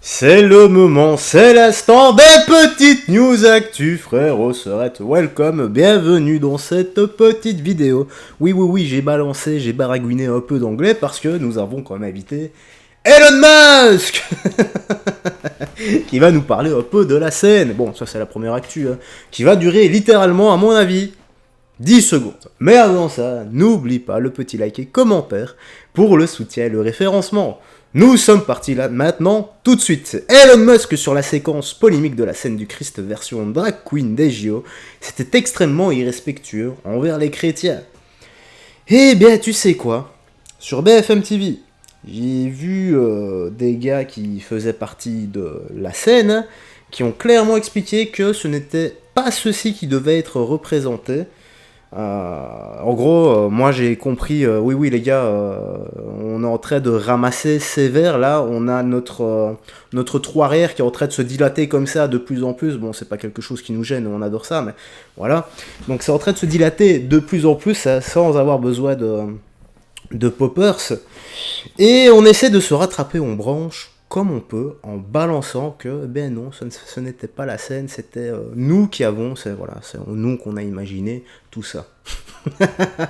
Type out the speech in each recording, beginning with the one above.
C'est le moment, c'est l'instant des petites news actu, frérot, serette, welcome, bienvenue dans cette petite vidéo. Oui, j'ai balancé, j'ai baragouiné un peu d'anglais parce que nous avons quand même invité Elon Musk qui va nous parler un peu de la scène. Bon, ça c'est la première actu, hein, qui va durer littéralement, à mon avis, 10 secondes. Mais avant ça, n'oublie pas le petit like et commentaire pour le soutien et le référencement. Nous sommes partis là maintenant, tout de suite. Elon Musk sur la séquence polémique de la scène du Christ version drag queen des JO. C'était extrêmement irrespectueux envers les chrétiens. Eh bien, tu sais quoi? Sur BFM TV, j'ai vu des gars qui faisaient partie de la scène, qui ont clairement expliqué que ce n'était pas ceci qui devait être représenté. En gros, moi j'ai compris, oui les gars, on est en train de ramasser sévère, là, on a notre trou arrière qui est en train de se dilater comme ça de plus en plus, bon c'est pas quelque chose qui nous gêne, on adore ça, mais voilà, donc c'est en train de se dilater de plus en plus sans avoir besoin de poppers, et on essaie de se rattraper en branche comme on peut, en balançant que, ben non, ce n'était pas la scène, c'était nous qui avons, c'est nous qu'on a imaginé tout ça.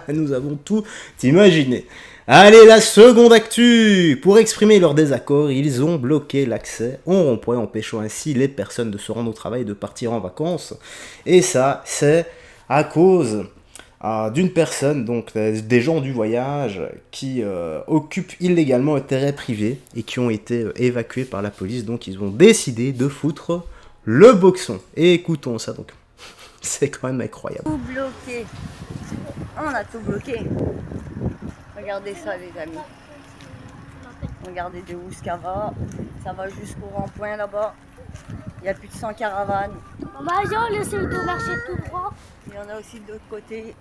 Nous avons tout imaginé. Allez, la seconde actu. Pour exprimer leur désaccord, ils ont bloqué l'accès au rond-point, empêchant ainsi les personnes de se rendre au travail et de partir en vacances. Et ça, c'est à cause d'une personne, donc des gens du voyage, qui occupent illégalement un terrain privé et qui ont été évacués par la police. Donc ils ont décidé de foutre le boxon. Et écoutons ça, donc c'est quand même incroyable. Tout bloqué. On a tout bloqué. Regardez ça les amis. Regardez de où ça va jusqu'au rond-point là-bas. Il y a plus de 100 caravanes. Maman, on essaie de marcher tout droit. Il y en a aussi de l'autre côté.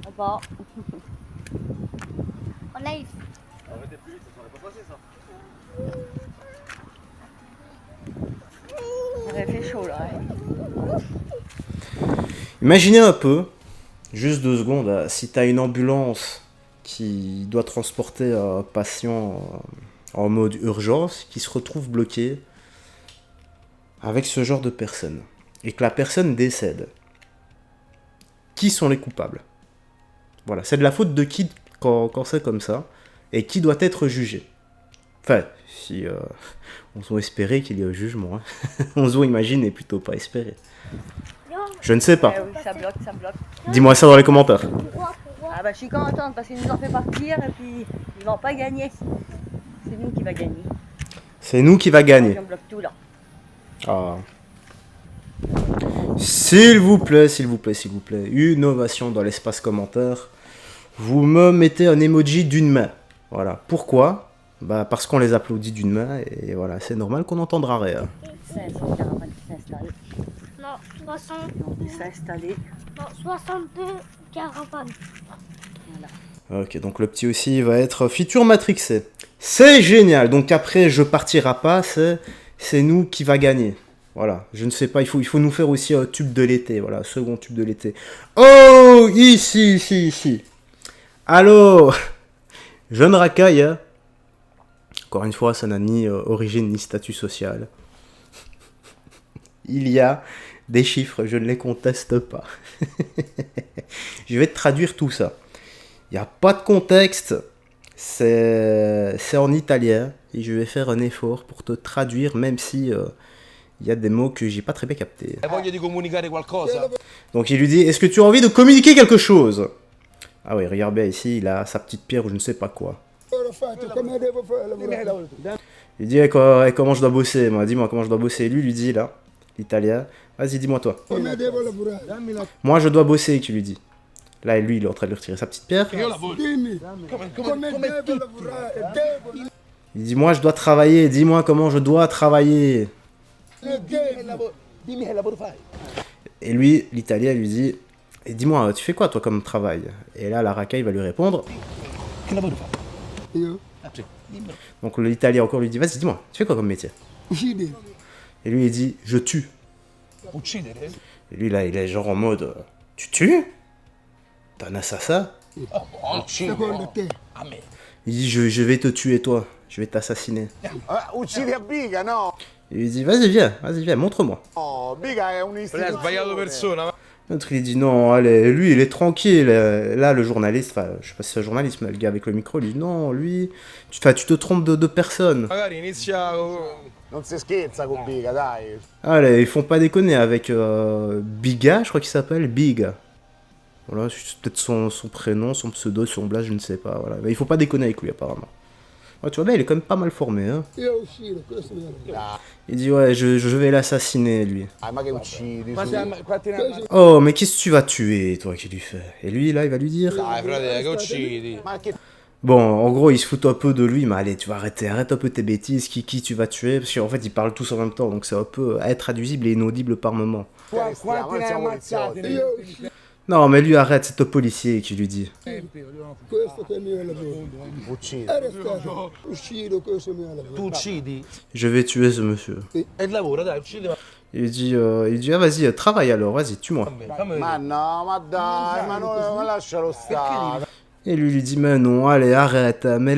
Là-bas. On a eu. Arrêtez plus vite, ça serait pas passé ça. Il aurait fait chaud là. Imaginez un peu, juste 2 secondes, si tu as une ambulance qui doit transporter un patient en mode urgence, qui se retrouve bloqué avec ce genre de personne, et que la personne décède. Qui sont les coupables? Voilà, c'est de la faute de qui quand c'est comme ça, et qui doit être jugé? Enfin, si on doit espérer qu'il y ait un jugement. Hein. On doit imaginer, plutôt pas espérer. Je ne sais pas. Eh oui, ça bloque. Dis-moi ça dans les commentaires. Ah bah je suis contente parce qu'ils nous ont fait partir et puis ils vont pas gagner. C'est nous qui va gagner. C'est nous qui va gagner. On bloque tout là. Ah. S'il vous plaît, une ovation dans l'espace commentaire. Vous me mettez un emoji d'une main. Voilà. Pourquoi? Bah parce qu'on les applaudit d'une main et voilà, c'est normal qu'on n'entendra rien. 500 caravanes qui s'installent. Non, 60. Ils sont installés. Non, 62 caravanes. Voilà. Ok, donc le petit aussi va être feature matrixé. C'est génial. Donc après, je partirai pas. C'est nous qui va gagner. Voilà. Je ne sais pas. Il faut nous faire aussi un tube de l'été. Voilà, second tube de l'été. Oh, ici. Alors, jeune racaille. Hein. Encore une fois, ça n'a ni origine ni statut social. Il y a des chiffres, je ne les conteste pas. Je vais te traduire tout ça. Il n'y a pas de contexte, c'est en italien, et je vais faire un effort pour te traduire, même si il y a des mots que j'ai pas très bien captés. Donc il lui dit, est-ce que tu as envie de communiquer quelque chose? Ah oui, regarde bien ici, il a sa petite pierre ou je ne sais pas quoi. Il dit, comment je dois bosser? Moi, dis-moi comment je dois bosser. Lui dit là, l'italien, vas-y, dis-moi toi. Moi, je dois bosser, tu lui dis. Là, lui, il est en train de lui retirer sa petite pierre. Il dit, moi, je dois travailler. Dis-moi comment je dois travailler. Et lui, l'italien, lui dit, et dis-moi, tu fais quoi, toi, comme travail? Et là, la racaille va lui répondre. Donc, l'italien encore lui dit, vas-y, dis-moi, tu fais quoi comme métier? Et lui, il dit, je tue. Et lui, là, il est genre en mode, tu tues? T'es un assassin? Il dit, je vais te tuer, toi. je vais t'assassiner. Uccidi a Biga, no? Il lui dit, vas-y, viens, montre-moi. No, Biga è Lei ha sbagliato un'istituzione. persona. L'autre il dit non, allez, lui il est tranquille. Là le journaliste, enfin je sais pas si c'est un journaliste, mais le gars avec le micro il dit non, lui, tu te trompes de personne. Magari inizia. Non si scherza con Biga, dai. Allez, ils font pas déconner avec Biga, je crois qu'il s'appelle Biga. Voilà, c'est peut-être son prénom, son pseudo, son blase, je ne sais pas. Voilà. Mais il faut pas déconner avec lui apparemment. Ouais, tu vois bien, il est quand même pas mal formé. Hein. Il dit ouais, je vais l'assassiner lui. Ah, ma che uccidi? Su. Quanti ne ha? Oh, mais qu'est-ce que tu vas tuer, toi, qui lui fait? Et lui, là, il va lui dire. Dai, frate, che uccidi? Ma che... Bon, en gros, il se fout un peu de lui, mais allez, tu vas arrêter, arrête un peu tes bêtises, qui tu vas tuer, parce qu'en fait, ils parlent tous en même temps, donc c'est un peu intraduisible et inaudible par moment. Quanti ne ha ammazzati? Non, mais lui, arrête, c'est un policier qui lui dit. Questo che è il mio lavoro. Uccidi. Arrestato, uscito, questo è il mio lavoro. Tu uccidi? Je vais tuer ce monsieur. E il lavoro, dai, uccidi. Il dit, ah, vas-y, travaille alors, vas-y, tue-moi. Ma no, ma dai, ma no, lascialo stare. Et lui dit, mais non, allez, arrête, mais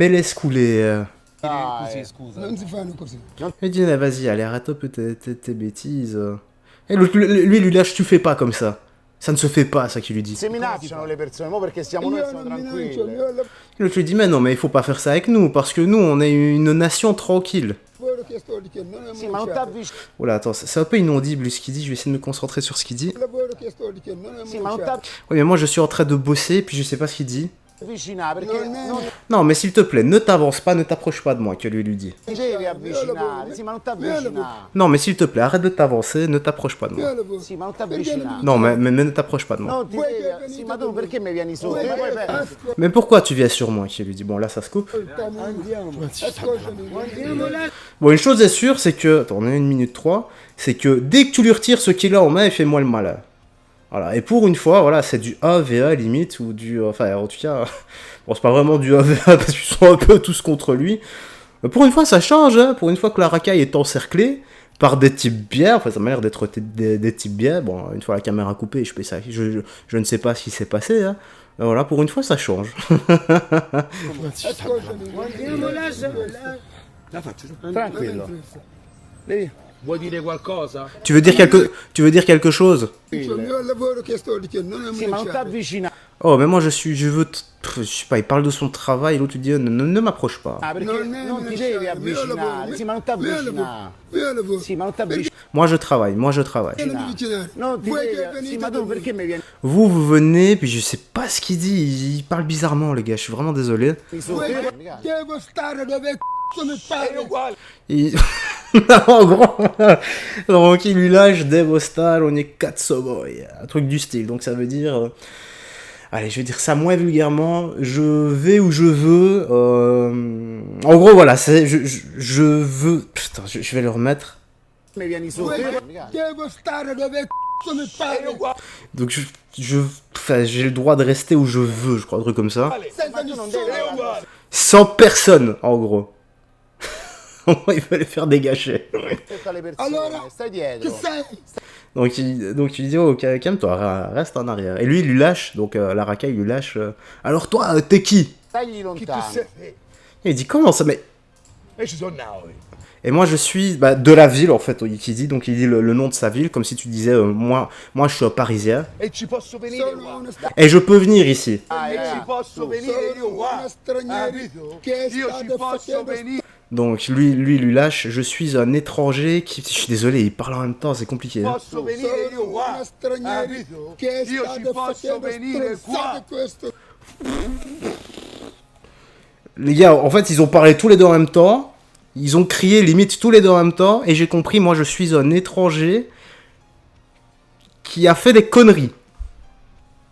laisse couler. Dai. Scusa. Non si fanno così. Il dit, vas-y, allez, arrête un peu tes bêtises. Et l'autre, lui lâche, tu fais pas comme ça. Ça ne se fait pas, ça qu'il lui dit. Si minacciano le persone, mo perché siamo noi Io siamo non minaccio, il tranquilli. mio L'autre lui dit, mais non, mais il faut pas faire ça avec nous, parce que nous, on est une nation tranquille. lavoro che sto dicendo non è Sì, ma non minacciato. t'avvicini. Oh là, attends, c'est un peu inaudible ce qu'il dit, je vais essayer de me concentrer sur ce qu'il dit. Il lavoro che sto dicendo non è Sì, ma non minacciato. Oui, mais moi je suis en train de bosser, puis je sais pas ce qu'il dit. t'avvicinare perché Non è non Non, mais s'il te plaît, ne t'avance pas, ne t'approche pas de moi, que lui dit. ti devi avvicinare. Sì, ma non t'avvicinare. Non, mais s'il te plaît, arrête de t'avancer, ne t'approche pas de il moi. mio lavoro. Sì, ma non t'avvicinare. Non, mais ne t'approche pas de moi. Non ti devi... Sì, ma tu perché mi vieni sotto? E poi per- Mais pourquoi tu viens sur moi, qui lui dit. Bon, là ça se coupe. Ascoltami. Bon, une chose est sûre, c'est que. Attends, on est à 1 minute 3. C'est que dès que tu lui retires ce qu'il a en main, il fait moi le malin. Voilà, et pour une fois, voilà, c'est du AVA limite, ou du. Enfin, en tout cas. Bon, c'est pas vraiment du AVA parce qu'ils sont un peu tous contre lui. Mais pour une fois, ça change, hein. Pour une fois que la racaille est encerclée par des types bien, enfin, ça m'a l'air d'être des types bien. Bon, une fois la caméra coupée, je ne sais pas ce qui s'est passé, hein. Voilà, pour une fois, ça change. Tranquillo. Vuoi dire qualcosa? Tu veux dire quelque chose? Il mio lavoro che sto dicendo non è Sì, ma non minacciato. t'avvicinare Oh, mais moi, je sais pas, il parle de son travail, l'autre lui dit, ne m'approche pas. perché Non è non ti devi minacciato. Il mio lavoro. avvicinare. Sì, ma non t'avvicinare. Il mio lavoro. Sì, ma non t'avvicinare. Moi, je travaille. Non mi avvicinare. Non ti Vuoi che devi... Sì, venite ma tu da me? perché mi vieni Vous venez, puis je sais pas ce qu'il dit, il parle bizarrement, les gars, je suis vraiment désolé. sotto? Vuoi che devo stare dove c***o mi pare? Il... en gros, donc il lui lâche Devo Star, on est Katsoboy, un truc du style, donc ça veut dire... allez, je vais dire ça moins vulgairement, je vais où je veux, en gros, voilà, je veux... Putain, je vais le remettre. Mi vieni sotto? Devo stare dove c***o mi pare. Donc enfin, j'ai le droit de rester où je veux, je crois, un truc comme ça. Senza nessuno. Sans personne, en gros. Il fallait faire dégager. Tutte le persone, Allora, stai che dietro. sei? Donc il dit, oh, calme-toi, reste en arrière. Et lui, il lui lâche, donc la racaille lui lâche. Alors toi, t'es qui? Stai lontano. Et il dit, comment ça, mais... E ci sono noi. Et moi, je suis de la ville, en fait, qui dit, donc il dit le nom de sa ville, comme si tu disais, moi, je suis un Parisien, E ci posso venire Sono qua. uno et je peux venir ici. Dai, E ci posso venire io Sono qua. uno straniero che Io ci sta posso facendo venire. Donc lui lâche, je suis un étranger qui... Je suis désolé, il parle en même temps, c'est compliqué. Hein. Posso venire io Sono qua. uno straniero che Io sta ci posso facendo venire qua. stronzate questo. Les gars, en fait, ils ont parlé tous les deux en même temps. Ils ont crié limite tous les deux en même temps. Et j'ai compris, moi, je suis un étranger qui a fait des conneries.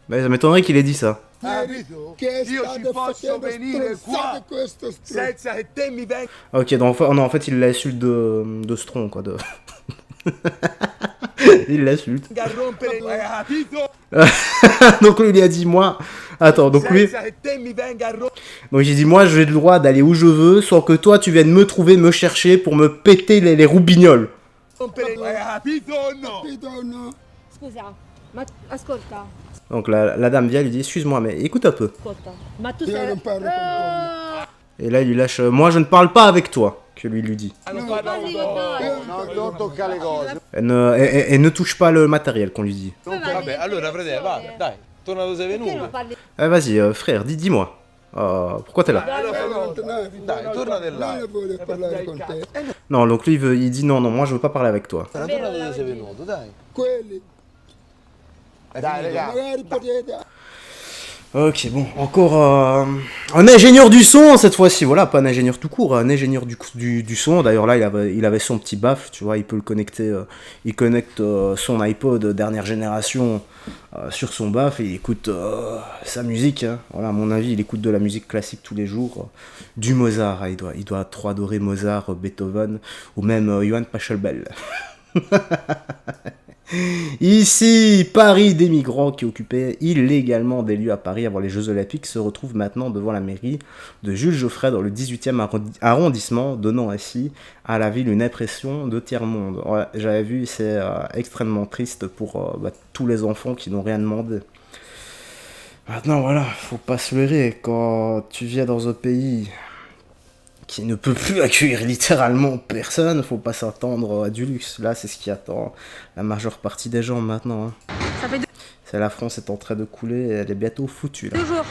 Mais ça m'étonnerait qu'il ait dit ça. Che Io sta ci posso facendo venire stronzate qua. questo stronzo. Senza che te mi venga. Ok, donc non, en fait, il l'insulte de Stron, quoi. Il l'insulte. A rompere. Hai capito? Donc lui, il a dit, moi... Attends, donc lui... Senza che te mi venga a rompere. Donc j'ai dit, moi, j'ai le droit d'aller où je veux, sans que toi, tu viennes me trouver, me chercher pour me péter les roubignoles. Hai capito o no? Capito o no? Scusa, ma ascolta, Donc la dame vient, lui dit, excuse-moi, mais écoute un peu. ascolta, ma tu Io sei... non parlo con Et là, il lui lâche moi, je ne parle pas avec toi, que lui dit. Non tocca le cose. Et ne touche pas le matériel qu'on lui dit. Vabbè, allora fratello, vai, dai, torna dove sei venuto. Vas-y, frère, dis-moi. Pourquoi t'es là? Dai, torna di là. Non, donc lui, il dit non, moi, je veux pas parler avec toi. Torna dove sei venuto, dai. Quelli, Dai, raga. magari potete... Ok, bon, encore un ingénieur du son cette fois-ci, voilà, pas un ingénieur tout court, un ingénieur du son. D'ailleurs là, il avait son petit baffle, tu vois, il peut le connecter, il connecte son iPod dernière génération sur son baffle et il écoute sa musique. Hein. Voilà, à mon avis, il écoute de la musique classique tous les jours, du Mozart, hein, il doit trop adorer Mozart, Beethoven ou même Johann Pachelbel. Ici, Paris, des migrants qui occupaient illégalement des lieux à Paris avant les Jeux Olympiques se retrouvent maintenant devant la mairie de Jules Geoffroy dans le 18e arrondissement, donnant ainsi à la ville une impression de tiers-monde. Ouais, j'avais vu, c'est extrêmement triste pour tous les enfants qui n'ont rien demandé. Maintenant, voilà, faut pas se leurrer, quand tu viens dans un pays qui ne peut plus accueillir littéralement personne, faut pas s'attendre à du luxe. Là, c'est ce qui attend la majeure partie des gens maintenant. Hein. C'est la France est en train de couler et elle est bientôt foutue. Là. 2 jours.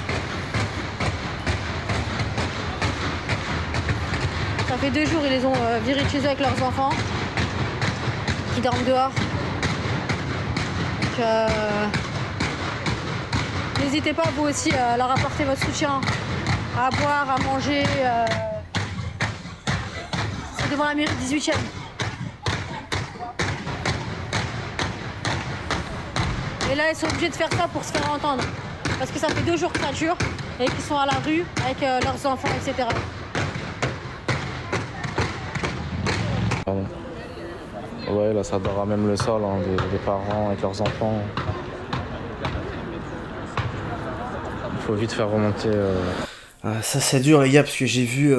Ça fait 2 jours, ils les ont virés de chez eux avec leurs enfants, qui dorment dehors. Donc, n'hésitez pas, vous aussi, à leur apporter votre soutien, à boire, à manger. C'est devant la mairie 18e. Et là, ils sont obligés de faire ça pour se faire entendre. Parce que ça fait 2 jours que ça dure et qu'ils sont à la rue avec leurs enfants, etc. Pardon. Ouais, là, ça dort à même le sol, hein, des parents avec leurs enfants. Il faut vite faire remonter. Ça, c'est dur, les gars, parce que j'ai vu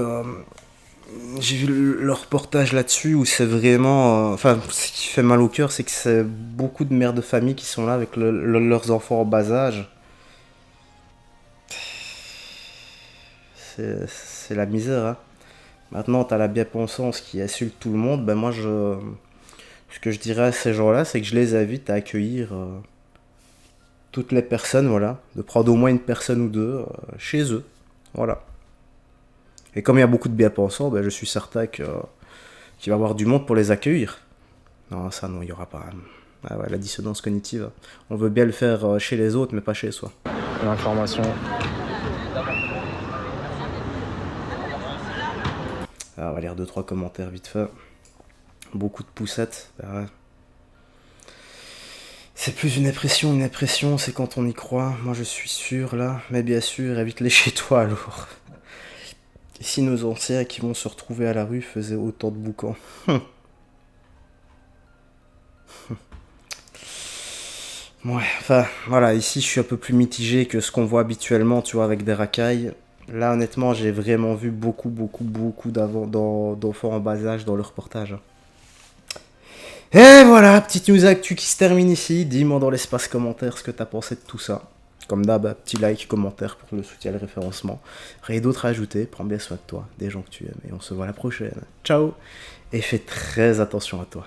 le reportage là-dessus où c'est vraiment... Enfin, ce qui fait mal au cœur, c'est que c'est beaucoup de mères de famille qui sont là avec leurs enfants en bas âge. C'est la misère, hein. Maintenant, t'as la bien-pensance qui insulte tout le monde. Ben moi, ce que je dirais à ces gens-là, c'est que je les invite à accueillir toutes les personnes, voilà. De prendre au moins une personne ou deux chez eux, voilà. Et comme il y a beaucoup de bien-pensants, ben je suis certain qu'il va y avoir du monde pour les accueillir. Non, ça non, il n'y aura pas. Ah ouais, la dissonance cognitive. On veut bien le faire chez les autres, mais pas chez soi. L'information. Ah, on va lire 2-3 commentaires vite fait. Beaucoup de poussettes. Ben ouais. C'est plus une impression, c'est quand on y croit. Moi je suis sûr là, mais bien sûr, évite-les chez toi alors. Et si nos anciens qui vont se retrouver à la rue faisaient autant de boucans. Ouais, enfin, voilà, ici je suis un peu plus mitigé que ce qu'on voit habituellement, tu vois, avec des racailles. Là, honnêtement, j'ai vraiment vu beaucoup d'enfants en bas âge dans le reportage. Et voilà, petite news actu qui se termine ici. Dis-moi dans l'espace commentaire ce que t'as pensé de tout ça. Comme d'hab, petit like, commentaire pour le soutien et le référencement. Rien d'autre à ajouter, prends bien soin de toi, des gens que tu aimes. Et on se voit la prochaine. Ciao. Et fais très attention à toi.